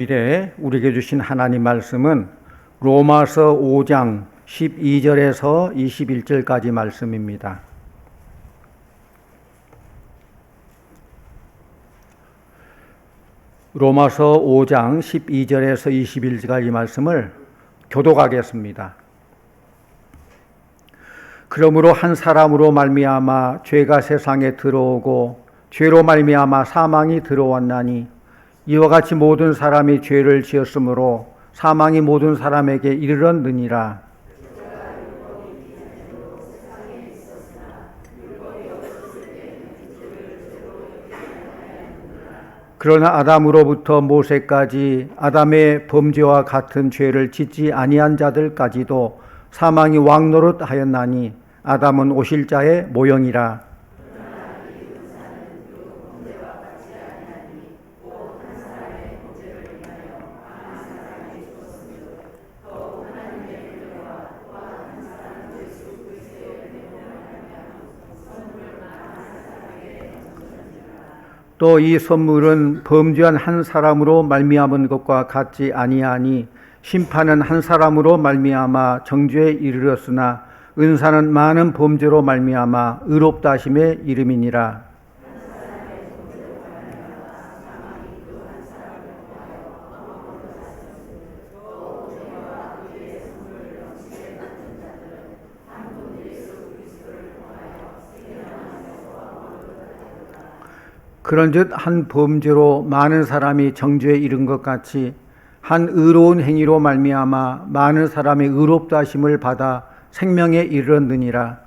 이래 우리에게 주신 하나님 말씀은 로마서 5장 12절에서 21절까지 말씀입니다. 로마서 5장 12절에서 21절까지 말씀을 교독하겠습니다. 그러므로 한 사람으로 말미암아 죄가 세상에 들어오고 죄로 말미암아 사망이 들어왔나니 이와 같이 모든 사람이 죄를 지었으므로 사망이 모든 사람에게 이르렀느니라. 그러나 아담으로부터 모세까지 아담의 범죄와 같은 죄를 짓지 아니한 자들까지도 사망이 왕노릇하였나니 아담은 오실자의 모형이라. 또 이 선물은 범죄한 한 사람으로 말미암은 것과 같지 아니하니 심판은 한 사람으로 말미암아 정죄에 이르렀으나 은사는 많은 범죄로 말미암아 의롭다 하심에 이름이니라. 그런즉 한 범죄로 많은 사람이 정죄에 이른 것 같이 한 의로운 행위로 말미암아 많은 사람의 의롭다 하심을 받아 생명에 이르렀느니라.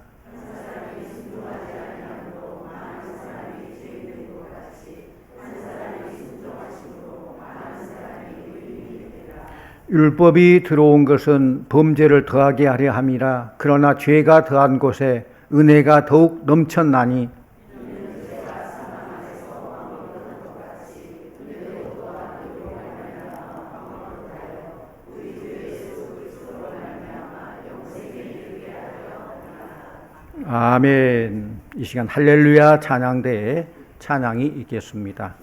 율법이 들어온 것은 범죄를 더하게 하려 함이라. 그러나 죄가 더한 곳에 은혜가 더욱 넘쳤나니 아멘. 이 시간 할렐루야 찬양대에 찬양이 있겠습니다.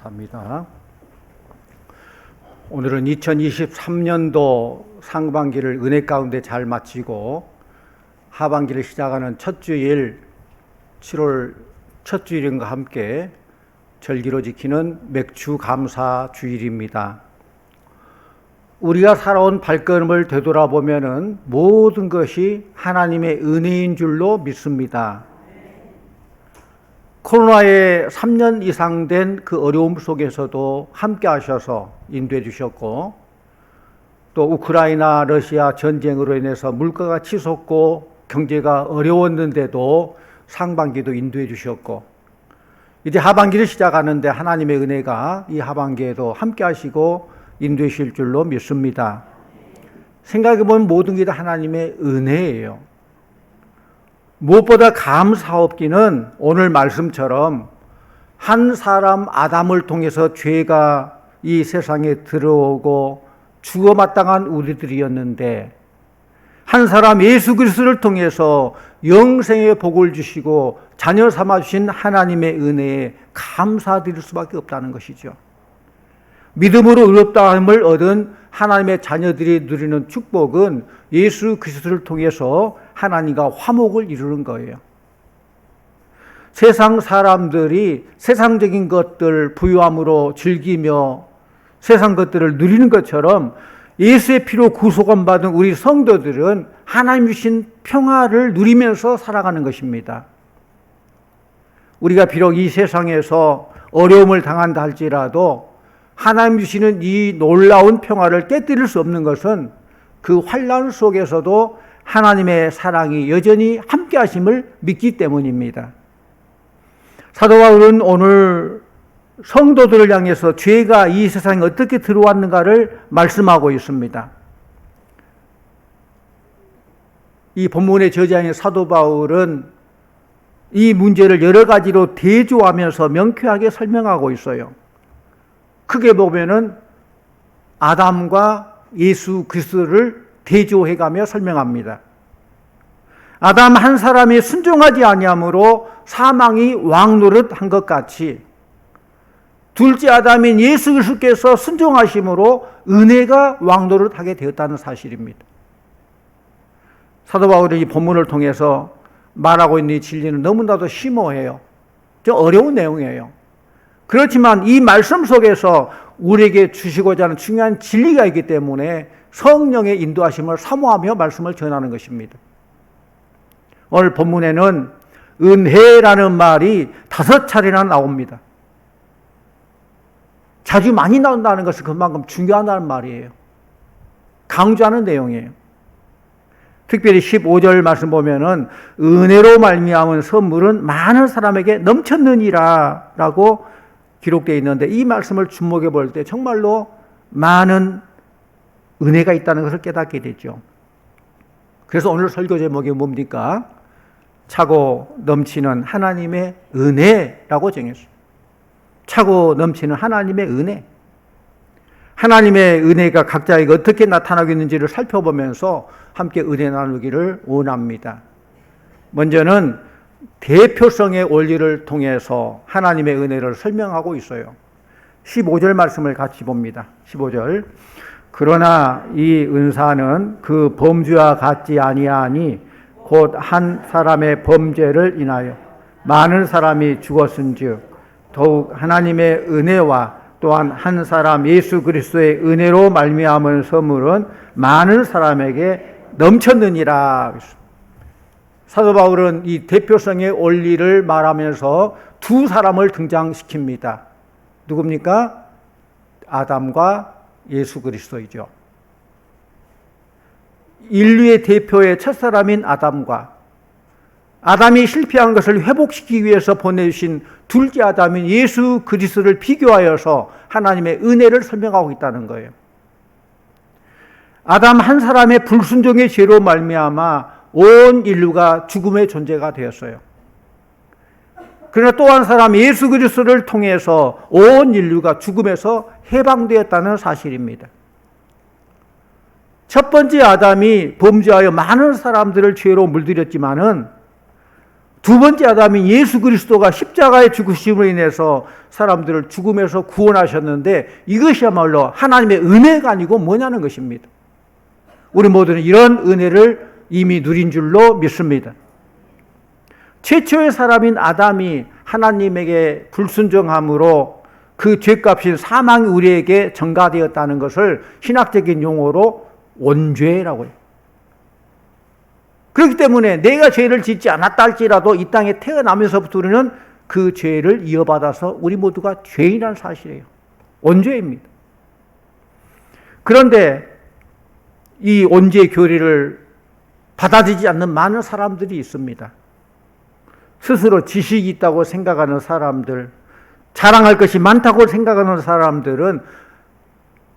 감사합니다. 오늘은 2023년도 상반기를 은혜 가운데 잘 마치고 하반기를 시작하는 첫 주일 7월 첫 주일과 함께 절기로 지키는 맥주 감사 주일입니다. 우리가 살아온 발걸음을 되돌아보면 모든 것이 하나님의 은혜인 줄로 믿습니다. 코로나에 3년 이상 된 그 어려움 속에서도 함께 하셔서 인도해 주셨고, 또 우크라이나 러시아 전쟁으로 인해서 물가가 치솟고 경제가 어려웠는데도 상반기도 인도해 주셨고, 이제 하반기를 시작하는데 하나님의 은혜가 이 하반기에도 함께 하시고 인도해 주실 줄로 믿습니다. 생각해보면 모든 게 다 하나님의 은혜예요. 무엇보다 감사없기는 오늘 말씀처럼 한 사람 아담을 통해서 죄가 이 세상에 들어오고 죽어 마땅한 우리들이었는데, 한 사람 예수 그리스도를 통해서 영생의 복을 주시고 자녀 삼아 주신 하나님의 은혜에 감사드릴 수밖에 없다는 것이죠. 믿음으로 의롭다함을 얻은 하나님의 자녀들이 누리는 축복은 예수 그리스도를 통해서 하나님과 화목을 이루는 거예요. 세상 사람들이 세상적인 것들 부유함으로 즐기며 세상 것들을 누리는 것처럼 예수의 피로 구속함 받은 우리 성도들은 하나님 주신 평화를 누리면서 살아가는 것입니다. 우리가 비록 이 세상에서 어려움을 당한다 할지라도 하나님 주시는 이 놀라운 평화를 깨뜨릴 수 없는 것은 그 환난 속에서도 하나님의 사랑이 여전히 함께 하심을 믿기 때문입니다. 사도 바울은 오늘 성도들을 향해서 죄가 이 세상에 어떻게 들어왔는가를 말씀하고 있습니다. 이 본문의 저자인 사도 바울은 이 문제를 여러 가지로 대조하면서 명쾌하게 설명하고 있어요. 크게 보면은 아담과 예수 그리스도를 대조해가며 설명합니다. 아담 한 사람이 순종하지 아니함으로 사망이 왕노릇한 것 같이 둘째 아담인 예수 그리스도께서 순종하심으로 은혜가 왕노릇하게 되었다는 사실입니다. 사도 바울이 이 본문을 통해서 말하고 있는 이 진리는 너무나도 심오해요. 좀 어려운 내용이에요. 그렇지만 이 말씀 속에서 우리에게 주시고자 하는 중요한 진리가 있기 때문에 성령의 인도하심을 사모하며 말씀을 전하는 것입니다. 오늘 본문에는 은혜라는 말이 5차례나 나옵니다. 자주 많이 나온다는 것은 그만큼 중요하다는 말이에요. 강조하는 내용이에요. 특별히 15절 말씀 보면은 은혜로 말미암은 선물은 많은 사람에게 넘쳤느니라 라고 기록되어 있는데, 이 말씀을 주목해 볼 때 정말로 많은 은혜가 있다는 것을 깨닫게 되죠. 그래서 오늘 설교 제목이 뭡니까? 차고 넘치는 하나님의 은혜라고 정했어요. 차고 넘치는 하나님의 은혜. 하나님의 은혜가 각자에게 어떻게 나타나고 있는지를 살펴보면서 함께 은혜 나누기를 원합니다. 먼저는 대표성의 원리를 통해서 하나님의 은혜를 설명하고 있어요. 15절 말씀을 같이 봅니다. 15절. 그러나 이 은사는 그 범죄와 같지 아니하니 곧 한 사람의 범죄를 인하여 많은 사람이 죽었은즉 더욱 하나님의 은혜와 또한 한 사람 예수 그리스도의 은혜로 말미암은 선물은 많은 사람에게 넘쳤느니라. 사도 바울은 이 대표성의 원리를 말하면서 두 사람을 등장시킵니다. 누굽니까? 아담과 예수 그리스도이죠. 인류의 대표의 첫사람인 아담과 아담이 실패한 것을 회복시키기 위해서 보내주신 둘째 아담인 예수 그리스도를 비교하여서 하나님의 은혜를 설명하고 있다는 거예요. 아담 한 사람의 불순종의 죄로 말미암아 온 인류가 죽음의 존재가 되었어요. 그러나 또 한 사람 예수 그리스도를 통해서 온 인류가 죽음에서 해방되었다는 사실입니다. 첫 번째 아담이 범죄하여 많은 사람들을 죄로 물들였지만은 두 번째 아담인 예수 그리스도가 십자가의 죽으심으로 인해서 사람들을 죽음에서 구원하셨는데, 이것이야말로 하나님의 은혜가 아니고 뭐냐는 것입니다. 우리 모두는 이런 은혜를 이미 누린 줄로 믿습니다. 최초의 사람인 아담이 하나님에게 불순종함으로 그 죄값인 사망이 우리에게 전가되었다는 것을 신학적인 용어로 원죄라고 해요. 그렇기 때문에 내가 죄를 짓지 않았다 할지라도 이 땅에 태어나면서부터 우리는 그 죄를 이어받아서 우리 모두가 죄인이라는 사실이에요. 원죄입니다. 그런데 이 원죄 교리를 받아들이지 않는 많은 사람들이 있습니다. 스스로 지식이 있다고 생각하는 사람들, 자랑할 것이 많다고 생각하는 사람들은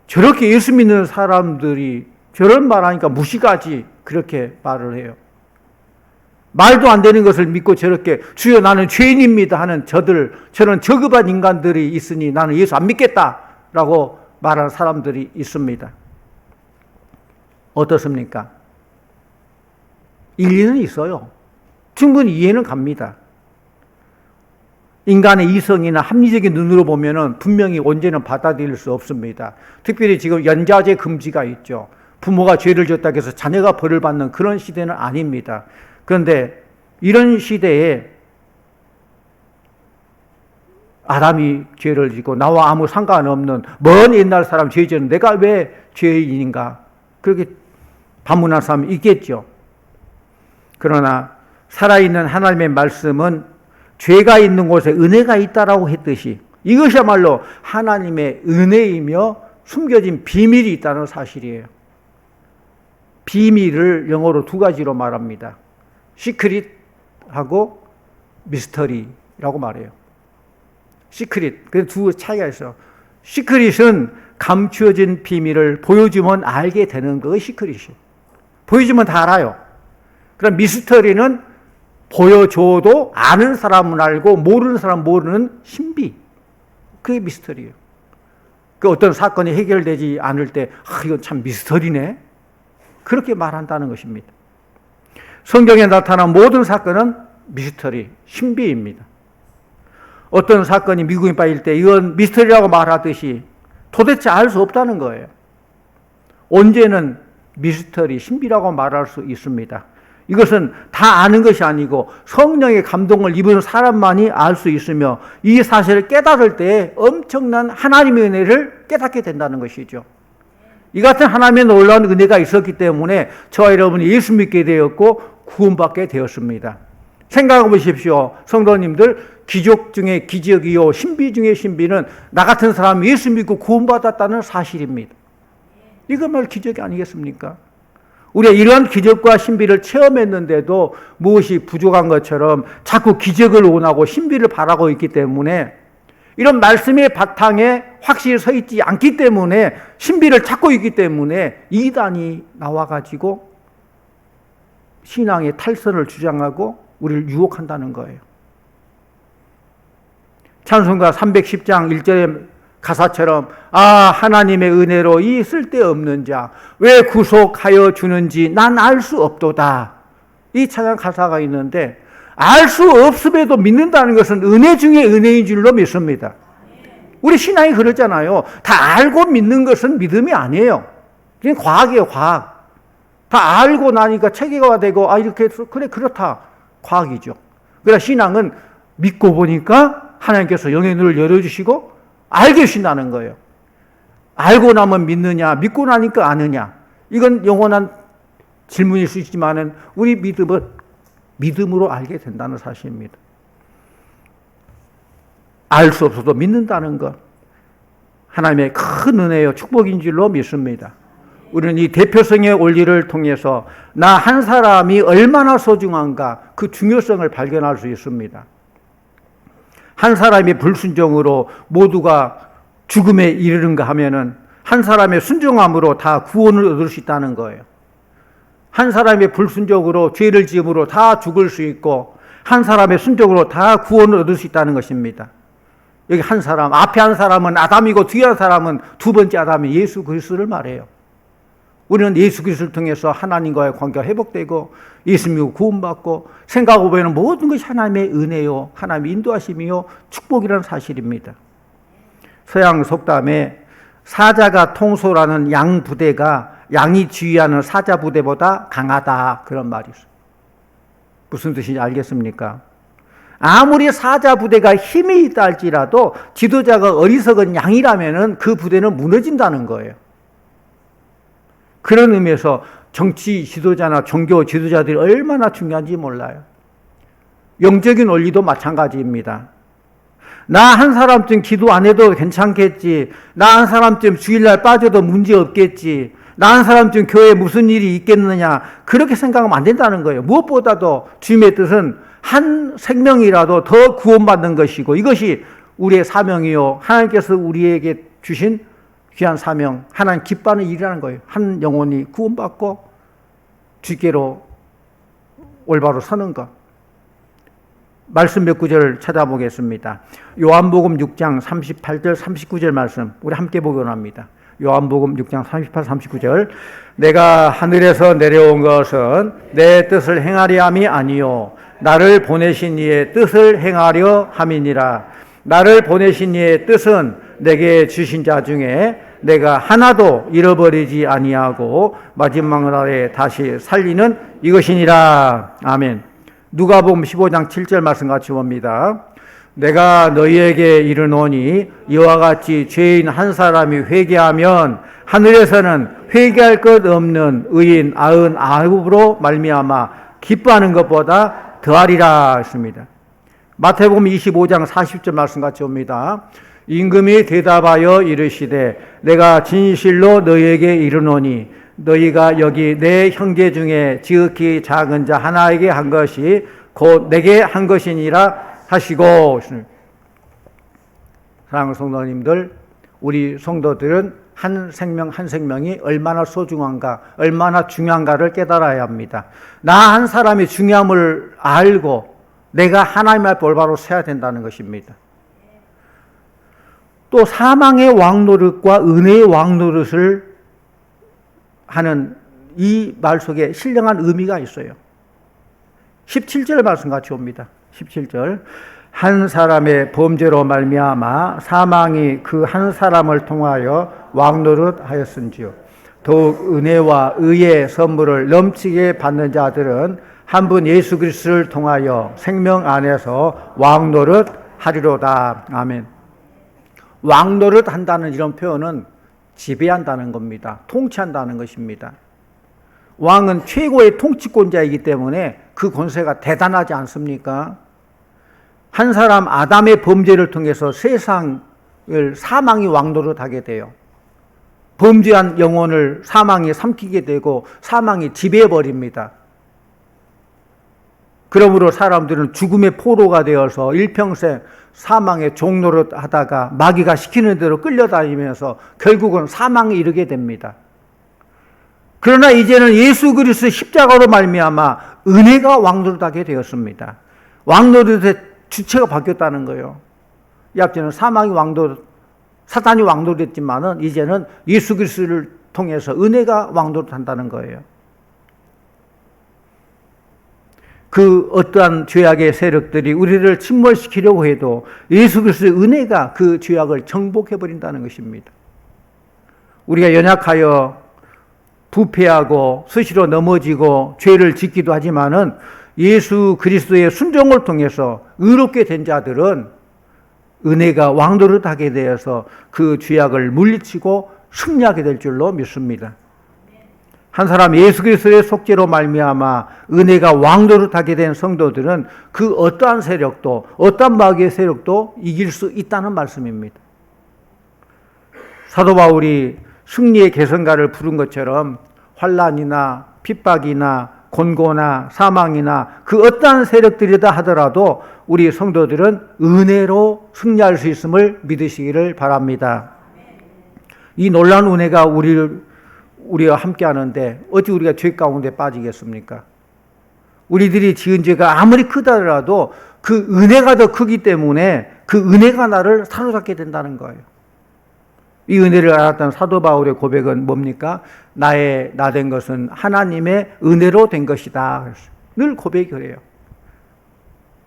저렇게 예수 믿는 사람들이 저런 말하니까 무시가지 그렇게 말을 해요. 말도 안 되는 것을 믿고 저렇게 주여 나는 죄인입니다 하는 저런 저급한 인간들이 있으니 나는 예수 안 믿겠다라고 말하는 사람들이 있습니다. 어떻습니까? 일리는 있어요. 충분히 이해는 갑니다. 인간의 이성이나 합리적인 눈으로 보면은 분명히 언제는 받아들일 수 없습니다. 특별히 지금 연좌제 금지가 있죠. 부모가 죄를 졌다고 해서 자녀가 벌을 받는 그런 시대는 아닙니다. 그런데 이런 시대에 아담이 죄를 짓고 나와 아무 상관없는 먼 옛날 사람 죄 지은 내가 왜 죄인인가 그렇게 반문한 사람이 있겠죠. 그러나 살아있는 하나님의 말씀은 죄가 있는 곳에 은혜가 있다라고 했듯이 이것이야말로 하나님의 은혜이며 숨겨진 비밀이 있다는 사실이에요. 비밀을 영어로 두 가지로 말합니다. 시크릿하고 미스터리라고 말해요. 시크릿, 그 두 차이가 있어요. 시크릿은 감추어진 비밀을 보여주면 알게 되는 거 시크릿이에요. 보여주면 다 알아요. 그럼 미스터리는 보여줘도 아는 사람은 알고 모르는 사람은 모르는 신비. 그게 미스터리예요. 그 어떤 사건이 해결되지 않을 때 이건 참 미스터리네. 그렇게 말한다는 것입니다. 성경에 나타난 모든 사건은 미스터리, 신비입니다. 어떤 사건이 미국에 빠질 때 이건 미스터리라고 말하듯이 도대체 알 수 없다는 거예요. 언제는 미스터리, 신비라고 말할 수 있습니다. 이것은 다 아는 것이 아니고 성령의 감동을 입은 사람만이 알 수 있으며 이 사실을 깨달을 때 엄청난 하나님의 은혜를 깨닫게 된다는 것이죠. 이 같은 하나님의 놀라운 은혜가 있었기 때문에 저와 여러분이 예수 믿게 되었고 구원받게 되었습니다. 생각해 보십시오. 성도님들, 기적 중에 기적이요 신비 중에 신비는 나 같은 사람이 예수 믿고 구원받았다는 사실입니다. 이것만 기적이 아니겠습니까? 우리가 이러한 기적과 신비를 체험했는데도 무엇이 부족한 것처럼 자꾸 기적을 원하고 신비를 바라고 있기 때문에 이런 말씀의 바탕에 확실히 서 있지 않기 때문에 신비를 찾고 있기 때문에 이단이 나와가지고 신앙의 탈선을 주장하고 우리를 유혹한다는 거예요. 찬송가 310장 1절의 가사처럼 하나님의 은혜로 이 쓸데없는 자 왜 구속하여 주는지 난 알 수 없도다. 이 찬양 가사가 있는데 알 수 없음에도 믿는다는 것은 은혜 중에 은혜인 줄로 믿습니다. 우리 신앙이 그렇잖아요. 다 알고 믿는 것은 믿음이 아니에요. 그냥 과학이에요, 과학. 다 알고 나니까 체계가 되고 이렇게 해서 그래 그렇다. 과학이죠. 그러나 신앙은 믿고 보니까 하나님께서 영의 눈을 열어주시고 알게 하신다는 거예요. 알고 나면 믿느냐, 믿고 나니까 아느냐. 이건 영원한 질문일 수 있지만은 우리 믿음은 믿음으로 알게 된다는 사실입니다. 알 수 없어도 믿는다는 것. 하나님의 큰 은혜요 축복인 줄로 믿습니다. 우리는 이 대표성의 원리를 통해서 나 한 사람이 얼마나 소중한가 그 중요성을 발견할 수 있습니다. 한 사람의 불순종으로 모두가 죽음에 이르는가 하면은 한 사람의 순종함으로 다 구원을 얻을 수 있다는 거예요. 한 사람의 불순종으로 죄를 지음으로 다 죽을 수 있고 한 사람의 순종으로 다 구원을 얻을 수 있다는 것입니다. 여기 한 사람, 앞에 한 사람은 아담이고 뒤에 한 사람은 두 번째 아담이 예수 그리스도를 말해요. 우리는 예수 그리스도를 통해서 하나님과의 관계가 회복되고 예수 믿고 구원받고 생각하고 보면 모든 것이 하나님의 은혜요 하나님의 인도하심이요 축복이라는 사실입니다. 서양 속담에 사자가 통솔하는 양 부대가 양이 지휘하는 사자 부대보다 강하다 그런 말이 있어요. 무슨 뜻인지 알겠습니까? 아무리 사자 부대가 힘이 있다 할지라도 지도자가 어리석은 양이라면 그 부대는 무너진다는 거예요. 그런 의미에서 정치 지도자나 종교 지도자들이 얼마나 중요한지 몰라요. 영적인 원리도 마찬가지입니다. 나 한 사람쯤 기도 안 해도 괜찮겠지. 나 한 사람쯤 주일날 빠져도 문제 없겠지. 나 한 사람쯤 교회에 무슨 일이 있겠느냐. 그렇게 생각하면 안 된다는 거예요. 무엇보다도 주님의 뜻은 한 생명이라도 더 구원받는 것이고 이것이 우리의 사명이요. 하나님께서 우리에게 주신 귀한 사명, 하나님 기뻐하는 일이라는 거예요. 한 영혼이 구원받고 주께로 올바로 서는 것. 말씀 몇 구절 찾아보겠습니다. 요한복음 6장 38절 39절 말씀 우리 함께 보기 원합니다. 요한복음 6장 38, 39절 내가 하늘에서 내려온 것은 내 뜻을 행하려 함이 아니요 나를 보내신 이의 뜻을 행하려 함이니라. 나를 보내신 이의 뜻은 내게 주신 자 중에 내가 하나도 잃어버리지 아니하고 마지막 날에 다시 살리는 이것이니라. 아멘. 누가복음 15장 7절 말씀 같이 봅니다. 내가 너희에게 이르노니 이와 같이 죄인 한 사람이 회개하면 하늘에서는 회개할 것 없는 의인 99으로 말미암아 기뻐하는 것보다 더하리라 했습니다. 마태복음 25장 40절 말씀 같이 봅니다. 임금이 대답하여 이르시되 내가 진실로 너희에게 이르노니 너희가 여기 내 형제 중에 지극히 작은 자 하나에게 한 것이 곧 내게 한 것이니라 하시고. 사랑하는 성도님들, 우리 성도들은 한 생명 한 생명이 얼마나 소중한가, 얼마나 중요한가를 깨달아야 합니다. 나 한 사람이 중요함을 알고 내가 하나님 앞에 올바로 서야 된다는 것입니다. 또 사망의 왕노릇과 은혜의 왕노릇을 하는 이 말 속에 신령한 의미가 있어요. 17절 말씀 같이 옵니다. 17절 한 사람의 범죄로 말미암아 사망이 그 한 사람을 통하여 왕노릇 하였은지요 더욱 은혜와 의의 선물을 넘치게 받는 자들은 한 분 예수 그리스도를 통하여 생명 안에서 왕노릇 하리로다. 아멘. 왕노릇 한다는 이런 표현은 지배한다는 겁니다. 통치한다는 것입니다. 왕은 최고의 통치권자이기 때문에 그 권세가 대단하지 않습니까? 한 사람 아담의 범죄를 통해서 세상을 사망이 왕노릇하게 돼요. 범죄한 영혼을 사망이 삼키게 되고 사망이 지배해버립니다. 그러므로 사람들은 죽음의 포로가 되어서 일평생 사망의 종노릇 하다가 마귀가 시키는 대로 끌려다니면서 결국은 사망에 이르게 됩니다. 그러나 이제는 예수 그리스도 십자가로 말미암아 은혜가 왕노릇하게 되었습니다. 왕노릇의 주체가 바뀌었다는 거예요. 이 앞전에는 사망이 왕노릇, 사단이 왕노릇했지만은 이제는 예수 그리스도를 통해서 은혜가 왕노릇한다는 거예요. 그 어떠한 죄악의 세력들이 우리를 침몰시키려고 해도 예수 그리스도의 은혜가 그 죄악을 정복해버린다는 것입니다. 우리가 연약하여 부패하고 수시로 넘어지고 죄를 짓기도 하지만은 예수 그리스도의 순종을 통해서 의롭게 된 자들은 은혜가 왕노릇하게 되어서 그 죄악을 물리치고 승리하게 될 줄로 믿습니다. 한 사람 예수 그리스도의 속죄로 말미암아 은혜가 왕노릇하게 된 성도들은 그 어떠한 세력도 어떠한 마귀의 세력도 이길 수 있다는 말씀입니다. 사도 바울이 승리의 개성가를 부른 것처럼 환난이나 핍박이나 곤고나 사망이나 그 어떠한 세력들이다 하더라도 우리 성도들은 은혜로 승리할 수 있음을 믿으시기를 바랍니다. 이 놀라운 은혜가 우리와 함께 하는데 어찌 우리가 죄 가운데 빠지겠습니까? 우리들이 지은 죄가 아무리 크다더라도 그 은혜가 더 크기 때문에 그 은혜가 나를 사로잡게 된다는 거예요. 이 은혜를 알았던 사도 바울의 고백은 뭡니까? 나 된 것은 하나님의 은혜로 된 것이다. 늘 고백이 그래요.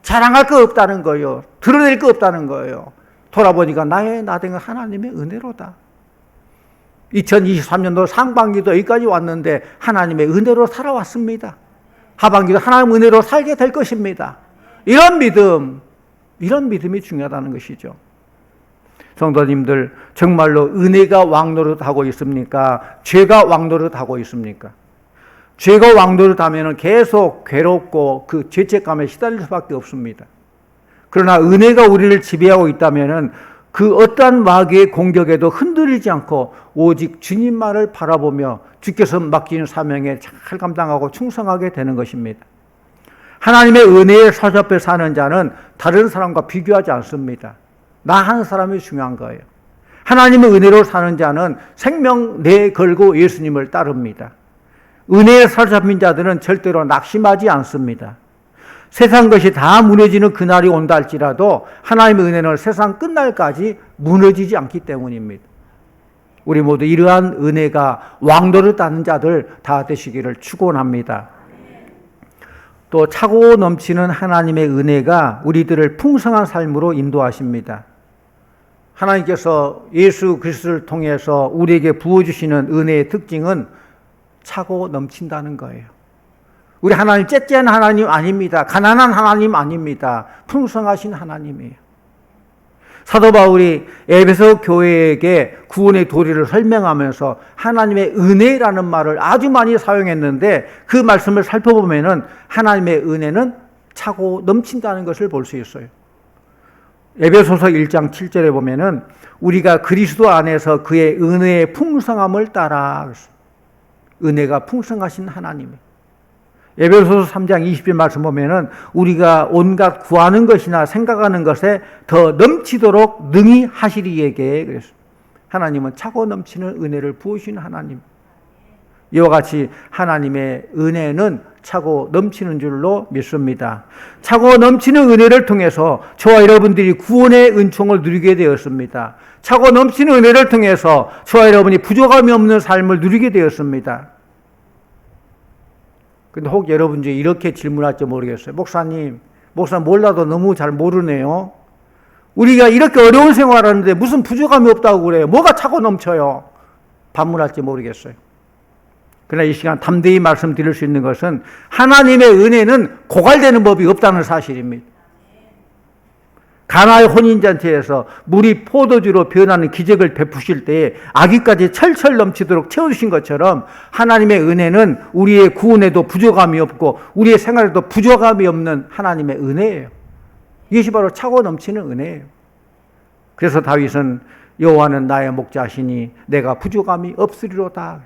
자랑할 거 없다는 거예요. 드러낼 거 없다는 거예요. 돌아보니까 나 된 건 하나님의 은혜로다. 2023년도 상반기도 여기까지 왔는데 하나님의 은혜로 살아왔습니다. 하반기도 하나님의 은혜로 살게 될 것입니다. 이런 믿음이 중요하다는 것이죠. 성도님들, 정말로 은혜가 왕노릇하고 있습니까? 죄가 왕노릇하고 있습니까? 죄가 왕노릇하면 계속 괴롭고 그 죄책감에 시달릴 수밖에 없습니다. 그러나 은혜가 우리를 지배하고 있다면은 그 어떠한 마귀의 공격에도 흔들리지 않고 오직 주님만을 바라보며 주께서 맡기는 사명에 잘 감당하고 충성하게 되는 것입니다. 하나님의 은혜에 사로잡혀 사는 자는 다른 사람과 비교하지 않습니다. 나 한 사람이 중요한 거예요. 하나님의 은혜로 사는 자는 생명 내걸고 예수님을 따릅니다. 은혜에 사로잡힌 자들은 절대로 낙심하지 않습니다. 세상 것이 다 무너지는 그날이 온다 할지라도 하나님의 은혜는 세상 끝날까지 무너지지 않기 때문입니다. 우리 모두 이러한 은혜가 왕도를 따는 자들 다 되시기를 축원합니다. 또 차고 넘치는 하나님의 은혜가 우리들을 풍성한 삶으로 인도하십니다. 하나님께서 예수 그리스도를 통해서 우리에게 부어주시는 은혜의 특징은 차고 넘친다는 거예요. 우리 하나님 째째한 하나님 아닙니다. 가난한 하나님 아닙니다. 풍성하신 하나님이에요. 사도 바울이 에베소 교회에게 구원의 도리를 설명하면서 하나님의 은혜라는 말을 아주 많이 사용했는데 그 말씀을 살펴보면은 하나님의 은혜는 차고 넘친다는 것을 볼 수 있어요. 에베소서 1장 7절에 보면은 우리가 그리스도 안에서 그의 은혜의 풍성함을 따라 은혜가 풍성하신 하나님이에요. 에베소서 3장 20절 말씀 보면은 우리가 온갖 구하는 것이나 생각하는 것에 더 넘치도록 능히 하시리에게 그랬어요. 하나님은 차고 넘치는 은혜를 부으신 하나님. 이와 같이 하나님의 은혜는 차고 넘치는 줄로 믿습니다. 차고 넘치는 은혜를 통해서 저와 여러분들이 구원의 은총을 누리게 되었습니다. 차고 넘치는 은혜를 통해서 저와 여러분이 부족함이 없는 삶을 누리게 되었습니다. 근데 혹 여러분 중에 이렇게 질문할지 모르겠어요. 목사님 몰라도 너무 잘 모르네요. 우리가 이렇게 어려운 생활을 하는데 무슨 부족함이 없다고 그래요. 뭐가 차고 넘쳐요. 반문할지 모르겠어요. 그러나 이 시간 담대히 말씀드릴 수 있는 것은 하나님의 은혜는 고갈되는 법이 없다는 사실입니다. 가나의 혼인잔치에서 물이 포도주로 변하는 기적을 베푸실 때에 아기까지 철철 넘치도록 채워주신 것처럼 하나님의 은혜는 우리의 구원에도 부족함이 없고 우리의 생활에도 부족함이 없는 하나님의 은혜예요. 이것이 바로 차고 넘치는 은혜예요. 그래서 다윗은 여호와는 나의 목자시니 내가 부족함이 없으리로다.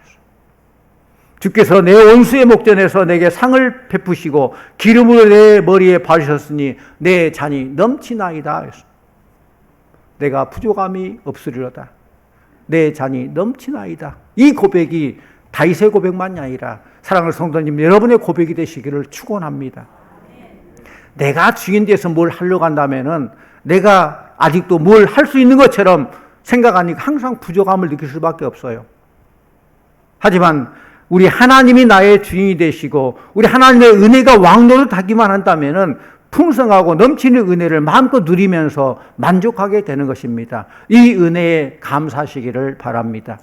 주께서 내 원수의 목전에서 내게 상을 베푸시고 기름으로 내 머리에 바르셨으니 내 잔이 넘치나이다. 내가 부족함이 없으리로다. 내 잔이 넘치나이다. 이 고백이 다윗의 고백만이 아니라 사랑하는 성도님 여러분의 고백이 되시기를 축원합니다. 내가 주인 돼서 뭘 하려고 한다면은 내가 아직도 뭘 할 수 있는 것처럼 생각하니까 항상 부족함을 느낄 수밖에 없어요. 하지만 우리 하나님이 나의 주인이 되시고 우리 하나님의 은혜가 왕노를 타기만 한다면은 풍성하고 넘치는 은혜를 마음껏 누리면서 만족하게 되는 것입니다. 이 은혜에 감사하시기를 바랍니다.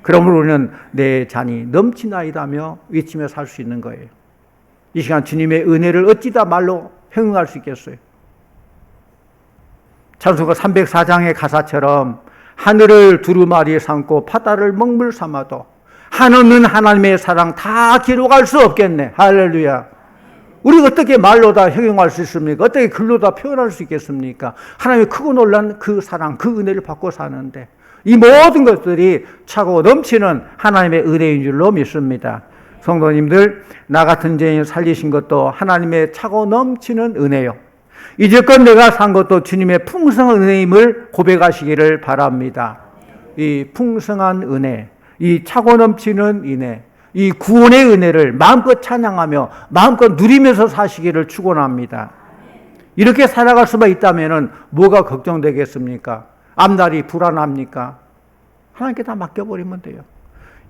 그러므로 우리는 내 잔이 넘치나이다며 외치며 살 수 있는 거예요. 이 시간 주님의 은혜를 어찌다 말로 형용할 수 있겠어요? 찬송가 304장의 가사처럼 하늘을 두루마리에 삼고 바다를 먹물 삼아도 한없는 하나님의 사랑 다 기록할 수 없겠네. 할렐루야. 우리가 어떻게 말로 다 형용할 수 있습니까? 어떻게 글로 다 표현할 수 있겠습니까? 하나님의 크고 놀란 그 사랑, 그 은혜를 받고 사는데 이 모든 것들이 차고 넘치는 하나님의 은혜인 줄로 믿습니다. 성도님들, 나 같은 죄인 살리신 것도 하나님의 차고 넘치는 은혜요. 이제껏 내가 산 것도 주님의 풍성한 은혜임을 고백하시기를 바랍니다. 이 풍성한 은혜, 이 차고 넘치는 은혜, 이 구원의 은혜를 마음껏 찬양하며 마음껏 누리면서 사시기를 축원합니다. 이렇게 살아갈 수만 있다면 뭐가 걱정되겠습니까? 앞날이 불안합니까? 하나님께 다 맡겨버리면 돼요.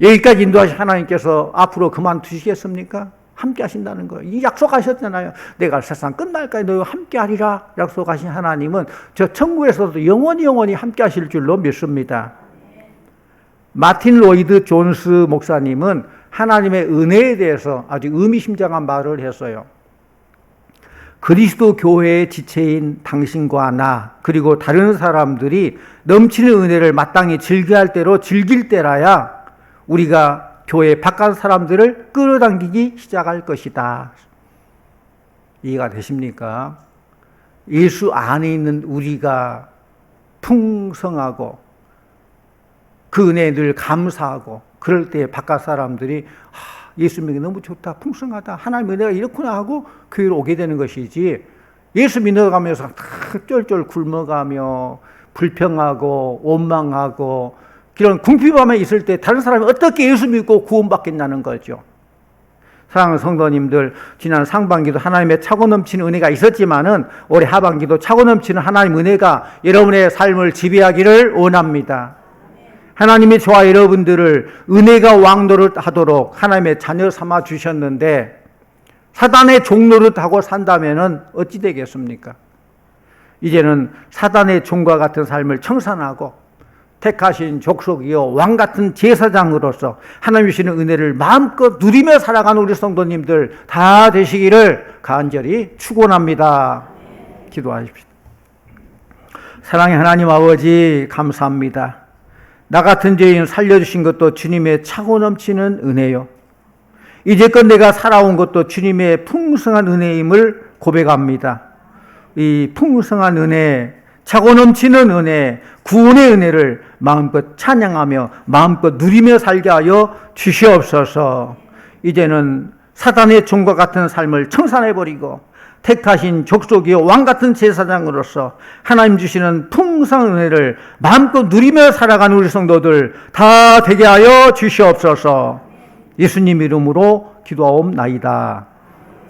여기까지 인도하신 하나님께서 앞으로 그만두시겠습니까? 함께 하신다는 거예요. 이 약속하셨잖아요. 내가 세상 끝날까지 너희와 함께 하리라 약속하신 하나님은 저 천국에서도 영원히 함께 하실 줄로 믿습니다. 마틴 로이드 존스 목사님은 하나님의 은혜에 대해서 아주 의미심장한 말을 했어요. 그리스도 교회의 지체인 당신과 나 그리고 다른 사람들이 넘치는 은혜를 마땅히 즐겨야 할 때로 즐길 때라야 우리가 교회 바깥 사람들을 끌어당기기 시작할 것이다. 이해가 되십니까? 예수 안에 있는 우리가 풍성하고 그 은혜에 늘 감사하고 그럴 때 바깥 사람들이 예수 믿는 게 너무 좋다, 풍성하다, 하나님 은혜가 이렇구나 하고 교회로 오게 되는 것이지, 예수 믿어가면서 쫄쫄 굶어가며 불평하고 원망하고 그런 궁핍함에 있을 때 다른 사람이 어떻게 예수 믿고 구원받겠냐는 거죠. 사랑하는 성도님들, 지난 상반기도 하나님의 차고 넘치는 은혜가 있었지만은 올해 하반기도 차고 넘치는 하나님 은혜가 여러분의 삶을 지배하기를 원합니다. 하나님이 저와 여러분들을 은혜가 왕노릇 하도록 하나님의 자녀 삼아 주셨는데 사단의 종노릇 하고 산다면은 어찌 되겠습니까? 이제는 사단의 종과 같은 삶을 청산하고 택하신 족속이요 왕 같은 제사장으로서 하나님 주시는 은혜를 마음껏 누리며 살아가는 우리 성도님들 다 되시기를 간절히 축원합니다. 기도하십시오. 사랑의 하나님 아버지, 감사합니다. 나 같은 죄인 살려주신 것도 주님의 차고 넘치는 은혜요, 이제껏 내가 살아온 것도 주님의 풍성한 은혜임을 고백합니다. 이 풍성한 은혜, 차고 넘치는 은혜, 구원의 은혜를 마음껏 찬양하며 마음껏 누리며 살게 하여 주시옵소서. 이제는 사단의 종과 같은 삶을 청산해버리고 택하신 족속이요 왕 같은 제사장으로서 하나님 주시는 풍성한 은혜를 마음껏 누리며 살아가는 우리 성도들 다 되게 하여 주시옵소서. 예수님 이름으로 기도하옵나이다.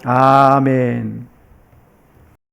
아멘.